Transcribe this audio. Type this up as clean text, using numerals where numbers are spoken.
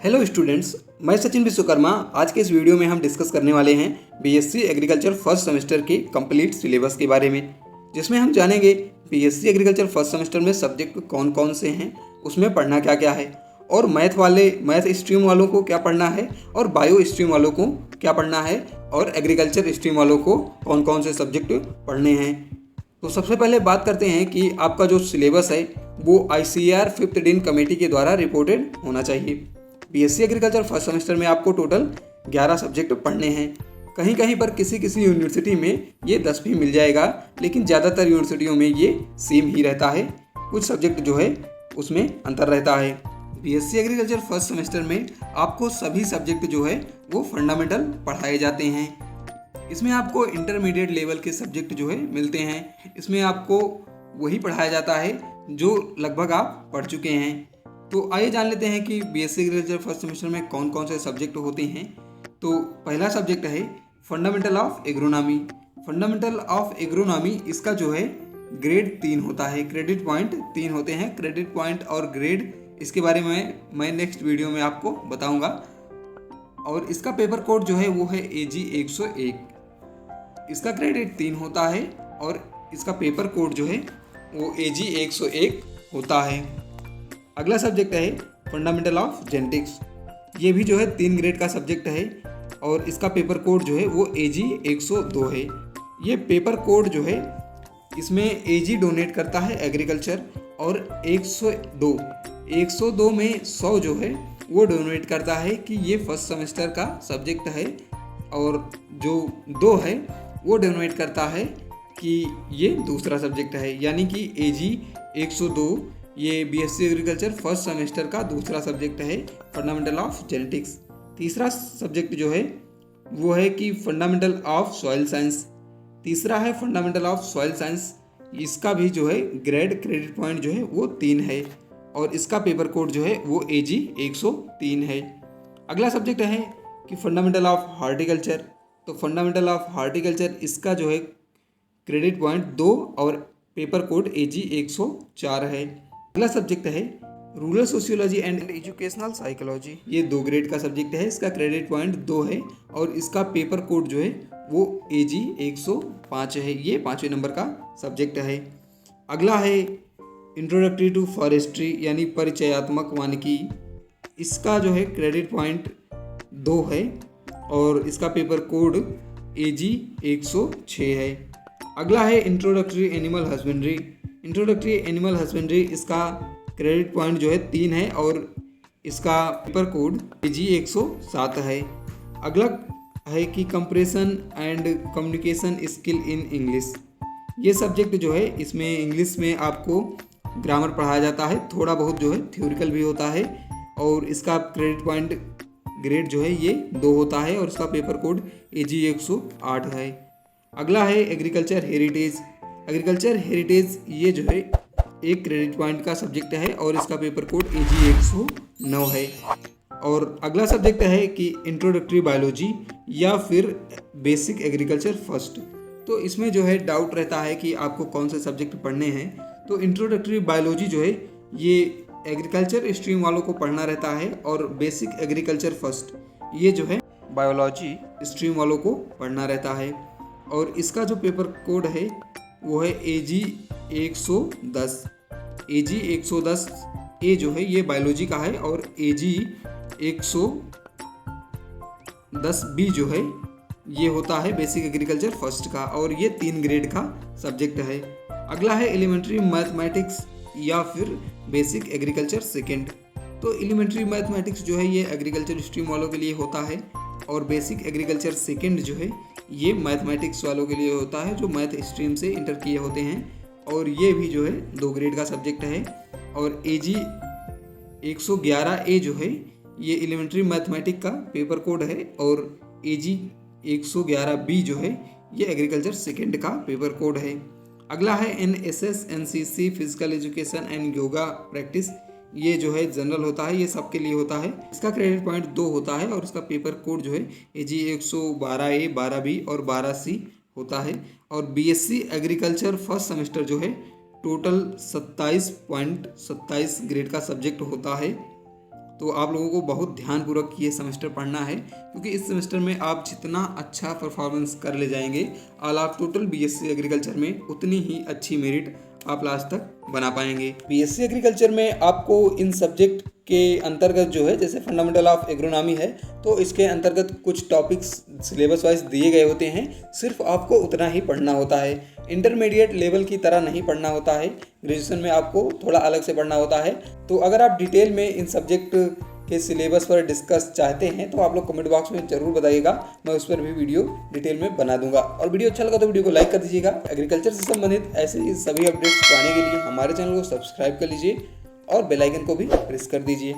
Hello students, मैं सचिन विश्वकर्मा। आज के इस वीडियो में हम डिस्कस करने वाले हैं बीएससी एग्रीकल्चर फर्स्ट सेमेस्टर के कंप्लीट सिलेबस के बारे में, जिसमें हम जानेंगे बीएससी एग्रीकल्चर फर्स्ट सेमेस्टर में सब्जेक्ट कौन कौन से हैं, उसमें पढ़ना क्या क्या है, और मैथ स्ट्रीम वालों को क्या पढ़ना है, और बायो स्ट्रीम वालों को क्या पढ़ना है, और एग्रीकल्चर स्ट्रीम वालों को कौन कौन से सब्जेक्ट पढ़ने हैं। तो सबसे पहले बात करते हैं कि आपका जो सिलेबस है वो ICAR 5th दिन कमेटी के द्वारा रिपोर्टेड होना चाहिए। बीएससी एग्रीकल्चर फर्स्ट सेमेस्टर में आपको टोटल 11 सब्जेक्ट पढ़ने हैं। कहीं कहीं पर किसी किसी यूनिवर्सिटी में ये 10 भी मिल जाएगा, लेकिन ज़्यादातर यूनिवर्सिटियों में ये सेम ही रहता है। कुछ सब्जेक्ट जो है उसमें अंतर रहता है। बीएससी एग्रीकल्चर फर्स्ट सेमेस्टर में आपको सभी सब्जेक्ट जो है वो फंडामेंटल पढ़ाए जाते हैं। इसमें आपको इंटरमीडिएट लेवल के सब्जेक्ट जो है मिलते हैं। इसमें आपको वही पढ़ाया जाता है जो लगभग आप पढ़ चुके हैं। तो आइए जान लेते हैं कि बीएससी एग्रीकल्चर फर्स्ट सेमेस्टर में कौन कौन से सब्जेक्ट होते हैं। तो पहला सब्जेक्ट है fundamental of agronomy. Fundamental of agronomy इसका जो है ग्रेड 3 होता है। क्रेडिट पॉइंट 3 होते हैं। क्रेडिट पॉइंट और ग्रेड इसके बारे में मैं नेक्स्ट वीडियो में आपको बताऊंगा। और इसका पेपर कोड जो है वो है AG 101। इसका क्रेडिट 3 होता है और इसका पेपर कोड जो है वो AG 101 होता है। अगला सब्जेक्ट है फंडामेंटल ऑफ जेनेटिक्स। ये भी जो है 3 ग्रेड का सब्जेक्ट है और इसका पेपर कोड जो है वो AG 102 है। ये पेपर कोड जो है इसमें AG डोनेट करता है एग्रीकल्चर, और 102 में 100 जो है वो डोनेट करता है कि ये फर्स्ट सेमेस्टर का सब्जेक्ट है, और जो 2 है वो डोनेट करता है कि ये दूसरा सब्जेक्ट है। यानी कि AG 102 ये बीएससी एग्रीकल्चर फर्स्ट सेमेस्टर का दूसरा सब्जेक्ट है, फंडामेंटल ऑफ जेनेटिक्स। तीसरा सब्जेक्ट जो है वो है कि फंडामेंटल ऑफ सॉइल साइंस। तीसरा है फंडामेंटल ऑफ सॉइल साइंस। इसका भी जो है क्रेडिट पॉइंट जो है वो 3 है और इसका पेपर कोड जो है वो AG 103 है। अगला सब्जेक्ट है कि फंडामेंटल ऑफ हार्टिकल्चर। तो फंडामेंटल ऑफ हार्टिकल्चर इसका जो है क्रेडिट पॉइंट 2 और पेपर कोड AG 104 है। अगला सब्जेक्ट है rural sociology and educational psychology. ये 2 ग्रेड का सब्जेक्ट है। इसका क्रेडिट पॉइंट 2 है और इसका पेपर कोड जो है वो AG 105 है। ये 5वें नंबर का सब्जेक्ट है। अगला है इंट्रोडक्टरी टू फॉरेस्ट्री यानी परिचयात्मक वानिकी। इसका जो है क्रेडिट पॉइंट 2 है और इसका पेपर कोड AG 106 है। अगला है introductory animal husbandry. Introductory animal husbandry इसका क्रेडिट पॉइंट जो है 3 है और इसका पेपर कोड AG 107 है। अगला है कि compression and communication skill in English. ये सब्जेक्ट जो है इसमें इंग्लिश में आपको ग्रामर पढ़ाया जाता है, थोड़ा बहुत जो है थ्योरिकल भी होता है, और इसका क्रेडिट पॉइंट ग्रेड जो है ये 2 होता है और इसका पेपर कोड AG 108 है। अगला है एग्रीकल्चर हेरिटेज। एग्रीकल्चर हेरिटेज ये जो है 1 क्रेडिट पॉइंट का सब्जेक्ट है और इसका पेपर कोड AG 109 है। और अगला सब्जेक्ट है कि इंट्रोडक्टरी बायोलॉजी या फिर बेसिक एग्रीकल्चर फर्स्ट। तो इसमें जो है डाउट रहता है कि आपको कौन से सब्जेक्ट पढ़ने हैं। तो इंट्रोडक्टरी बायोलॉजी जो है ये एग्रीकल्चर स्ट्रीम वालों को पढ़ना रहता है, और बेसिक एग्रीकल्चर फर्स्ट ये जो है बायोलॉजी स्ट्रीम वालों को पढ़ना रहता है। और इसका जो पेपर कोड है वो है AG 110। AG 110 ए जो है ये बायोलॉजी का है और AG 110 बी जो है ये होता है बेसिक एग्रीकल्चर फर्स्ट का, और ये 3 ग्रेड का सब्जेक्ट है। अगला है एलिमेंट्री मैथमेटिक्स या फिर बेसिक एग्रीकल्चर सेकेंड। तो एलिमेंट्री मैथमेटिक्स जो है ये एग्रीकल्चर स्ट्रीम वालों के लिए होता है, और बेसिक एग्रीकल्चर सेकेंड जो है ये मैथमेटिक्स वालों के लिए होता है जो मैथ स्ट्रीम से इंटर किए होते हैं, और ये भी जो है 2 ग्रेड का सब्जेक्ट है। और AG 111 ए जो है ये एलिमेंट्री मैथमेटिक्स का पेपर कोड है, और AG 111 बी जो है ये एग्रीकल्चर सेकेंड का पेपर कोड है। अगला है NSS NCC physical education and yoga practice. ये जो है जनरल होता है, ये सबके लिए होता है। इसका क्रेडिट पॉइंट 2 होता है और इसका पेपर कोड जो है AG 112A 12B और 12C होता है। और BSc एग्रीकल्चर फर्स्ट सेमेस्टर जो है टोटल 27.27 ग्रेड का सब्जेक्ट होता है, तो आप लोगों को बहुत ध्यानपूर्वक ये सेमेस्टर पढ़ना है, क्योंकि इस सेमेस्टर में आप जितना अच्छा परफॉर्मेंस कर ले जाएंगे all of total BSc agriculture में, उतनी ही अच्छी मेरिट आप लास्ट तक बना पाएंगे। बीएससी एग्रीकल्चर में आपको इन सब्जेक्ट के अंतर्गत जो है, जैसे फंडामेंटल ऑफ एग्रोनॉमी है, तो इसके अंतर्गत कुछ टॉपिक्स सिलेबस वाइज दिए गए होते हैं, सिर्फ आपको उतना ही पढ़ना होता है। इंटरमीडिएट लेवल की तरह नहीं पढ़ना होता है, ग्रेजुएशन में आपको थोड़ा अलग से पढ़ना होता है। तो अगर आप डिटेल में इन सब्जेक्ट के सिलेबस पर डिस्कस चाहते हैं तो आप लोग कमेंट बॉक्स में जरूर बताइएगा, मैं उस पर भी वीडियो डिटेल में बना दूंगा। और वीडियो अच्छा लगा तो वीडियो को लाइक कर दीजिएगा। एग्रीकल्चर से संबंधित ऐसे ही सभी अपडेट्स पाने के लिए हमारे चैनल को सब्सक्राइब कर लीजिए और बेल आइकन को भी प्रेस कर दीजिए।